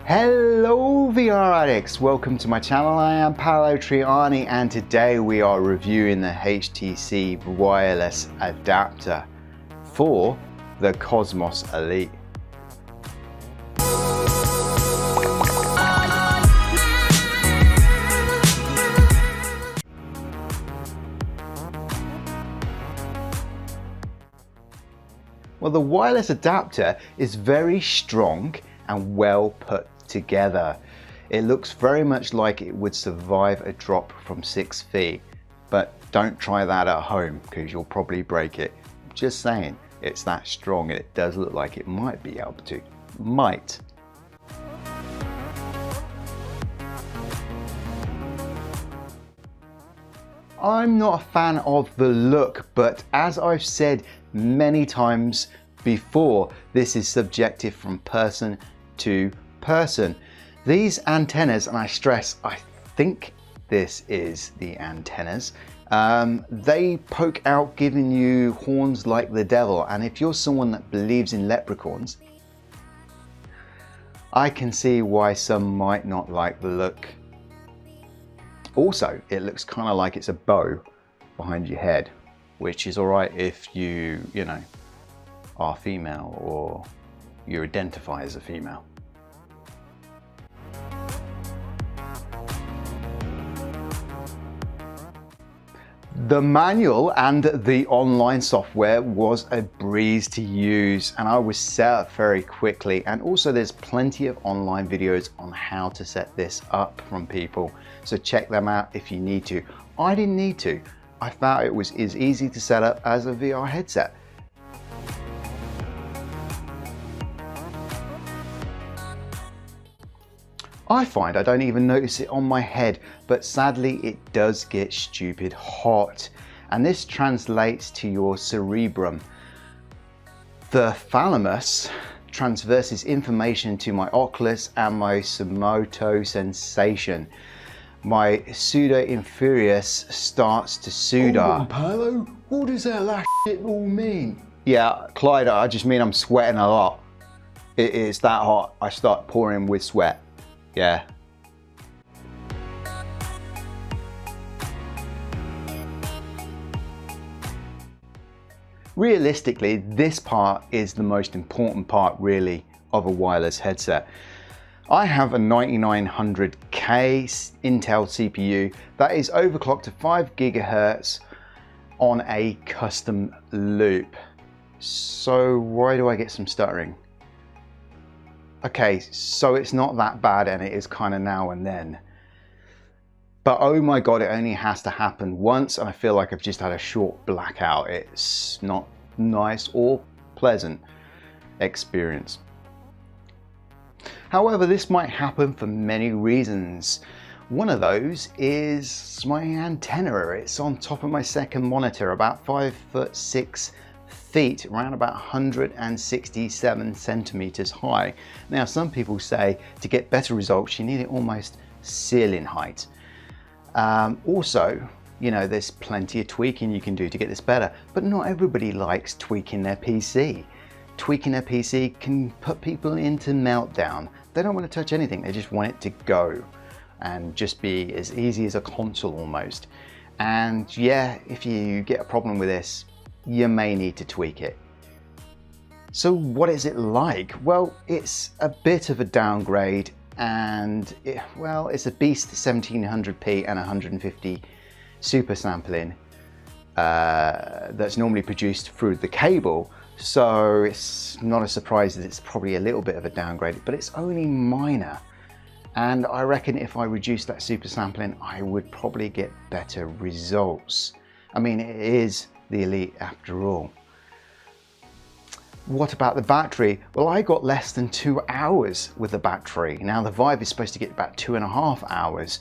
Hello VR addicts, welcome to my channel. I am Paolo Trianni and today we are reviewing the HTC wireless adapter for the Cosmos Elite. Well, the wireless adapter is very strong and well put together. It looks very much like it would survive a drop from 6 feet, but don't try that at home because you'll probably break it. Just saying, it's that strong and it does look like it might be able to. Might. I'm not a fan of the look, but as I've said many times before, this is subjective from person to person. These antennas, and I stress, I think this is the antennas, they poke out giving you horns like the devil, and if you're someone that believes in leprechauns, I can see why some might not like the look. Also, it looks kind of like it's a bow behind your head, which is alright if you know, are female or you identify as a female. The manual and the online software was a breeze to use and I was set up very quickly, and also there's plenty of online videos on how to set this up from people, so check them out if you need to. I didn't need to. I found it was as easy to set up as a VR headset. I find I don't even notice it on my head, but sadly it does get stupid hot, and this translates to your cerebrum. The thalamus transverses information to my oculus and my somatosension. My pseudo-inferius starts to pseudo. Hold on, Paolo, what does that last shit all mean? Yeah, Clyde, I just mean I'm sweating a lot. It's that hot, I start pouring with sweat. Yeah. Realistically, this part is the most important part really of a wireless headset. I have a 9900K Intel CPU that is overclocked to 5 GHz on a custom loop. So why do I get some stuttering? Okay, so it's not that bad and it is kind of now and then. But oh my God, it only has to happen once and I feel like I've just had a short blackout. It's not nice or pleasant experience. However, this might happen for many reasons. One of those is my antenna. It's on top of my second monitor, about 5'6" feet, around about 167 centimeters high. Now, some people say to get better results, you need it almost ceiling height. Also, you know, there's plenty of tweaking you can do to get this better, but not everybody likes tweaking their PC. Tweaking their PC can put people into meltdown. They don't want to touch anything, they just want it to go and just be as easy as a console almost. And yeah, if you get a problem with this, you may need to tweak it. So what is it like? Well, it's a bit of a downgrade, and it's a beast 1700p and 150 super sampling that's normally produced through the cable. So it's not a surprise that it's probably a little bit of a downgrade, but it's only minor. And I reckon if I reduce that super sampling, I would probably get better results. I mean, it is the Elite after all. What about the battery? Well, I got less than 2 hours with the battery. Now the Vive is supposed to get about 2.5 hours,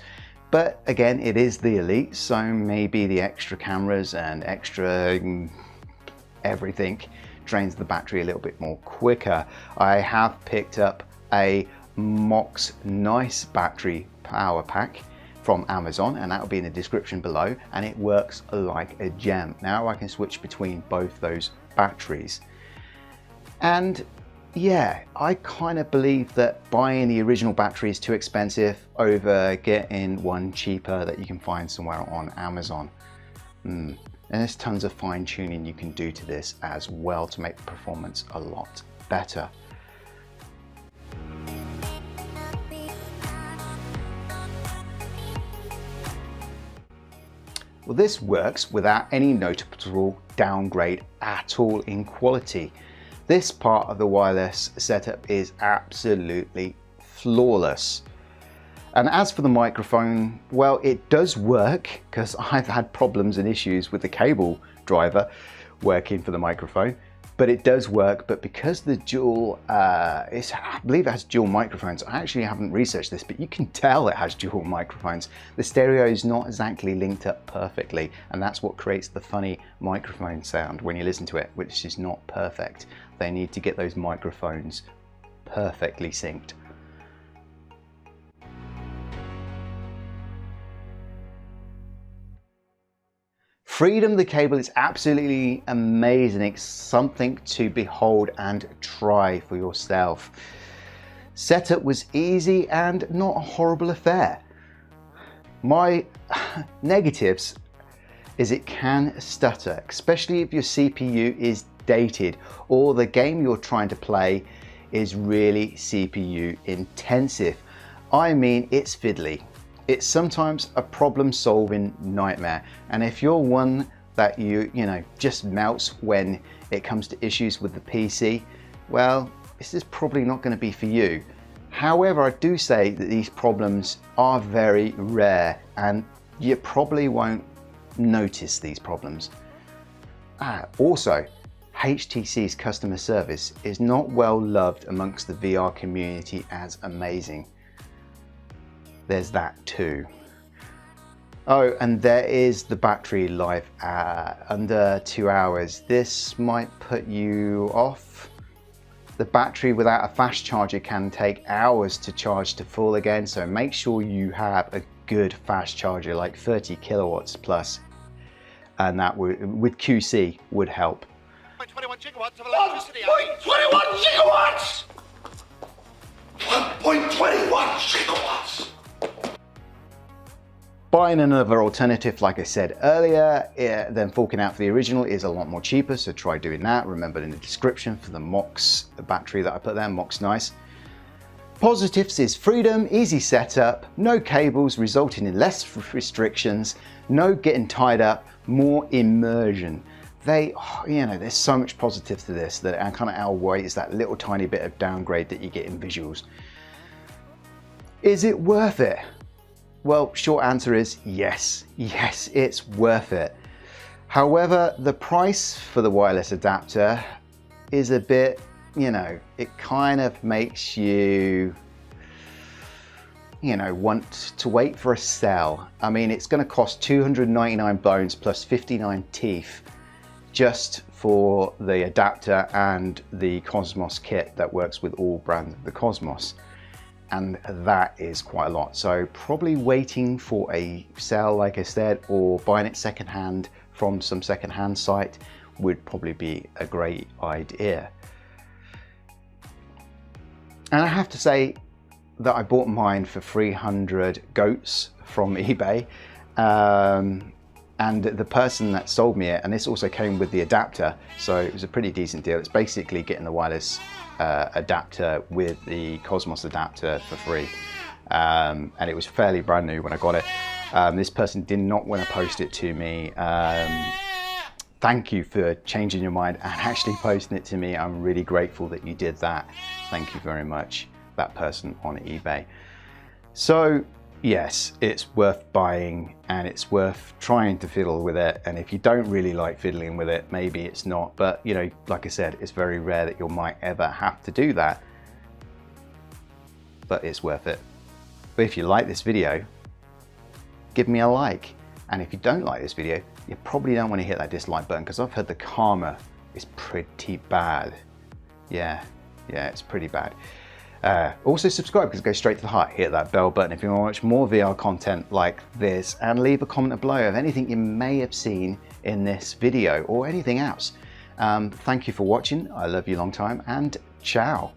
but again, it is the Elite, so maybe the extra cameras and extra everything drains the battery a little bit more quicker. I have picked up a Mox Nice battery power pack from Amazon, and that will be in the description below, and it works like a gem. Now I can switch between both those batteries. And yeah, I kind of believe that buying the original battery is too expensive over getting one cheaper that you can find somewhere on Amazon. And there's tons of fine tuning you can do to this as well to make the performance a lot better. Well, this works without any noticeable downgrade at all in quality. This part of the wireless setup is absolutely flawless. And as for the microphone, well, it does work because I've had problems and issues with the cable driver working for the microphone, but it does work. But because the dual, I believe it has dual microphones. I actually haven't researched this, but you can tell it has dual microphones. The stereo is not exactly linked up perfectly, and that's what creates the funny microphone sound when you listen to it, which is not perfect. They need to get those microphones perfectly synced. Freedom, the cable is absolutely amazing. It's something to behold and try for yourself. Setup was easy and not a horrible affair. My negatives is it can stutter, especially if your CPU is dated or the game you're trying to play is really CPU intensive. I mean, it's fiddly. It's sometimes a problem-solving nightmare, and if you're one that you know just melts when it comes to issues with the PC, well, this is probably not going to be for you. However, I do say that these problems are very rare, and you probably won't notice these problems. Also, HTC's customer service is not well loved amongst the VR community as amazing. There's that too. Oh, and there is the battery life under 2 hours. This might put you off. The battery without a fast charger can take hours to charge to full again, so make sure you have a good fast charger like 30 kilowatts plus, and that would, with QC, would help. 1.21 gigawatts of electricity. 1.21 gigawatts! 1.21 gigawatts! Buying another alternative, like I said earlier, then forking out for the original is a lot more cheaper, so try doing that. Remember in the description for the MOX battery that I put there, MOX Nice. Positives is freedom, easy setup, no cables resulting in less restrictions, no getting tied up, more immersion. There's so much positives to this that kind of outweighs that little tiny bit of downgrade that you get in visuals. Is it worth it? Well, short answer is yes. Yes, it's worth it. However, the price for the wireless adapter is a bit, it kind of makes you, want to wait for a sale. I mean, it's going to cost 299 bones plus 59 teeth just for the adapter and the Cosmos kit that works with all brands of the Cosmos. And that is quite a lot. So probably waiting for a sale, like I said, or buying it secondhand from some secondhand site would probably be a great idea. And I have to say that I bought mine for 300 goats from eBay. And the person that sold me it, and this also came with the adapter, so it was a pretty decent deal. It's basically getting the wireless adapter with the Cosmos adapter for free, and it was fairly brand new when I got it. This person did not want to post it to me. Thank you for changing your mind and actually posting it to me. I'm really grateful that you did that. Thank you very much, that person on eBay. So yes, it's worth buying and it's worth trying to fiddle with it. And if you don't really like fiddling with it, maybe it's not. But like I said, it's very rare that you might ever have to do that. But it's worth it. But if you like this video, give me a like. And if you don't like this video, you probably don't want to hit that dislike button because I've heard the karma is pretty bad. Yeah, it's pretty bad. Also subscribe because it goes straight to the heart. Hit that bell button if you want to watch more VR content like this, and leave a comment below of anything you may have seen in this video or anything else. Thank you for watching. I love you long time, and Ciao.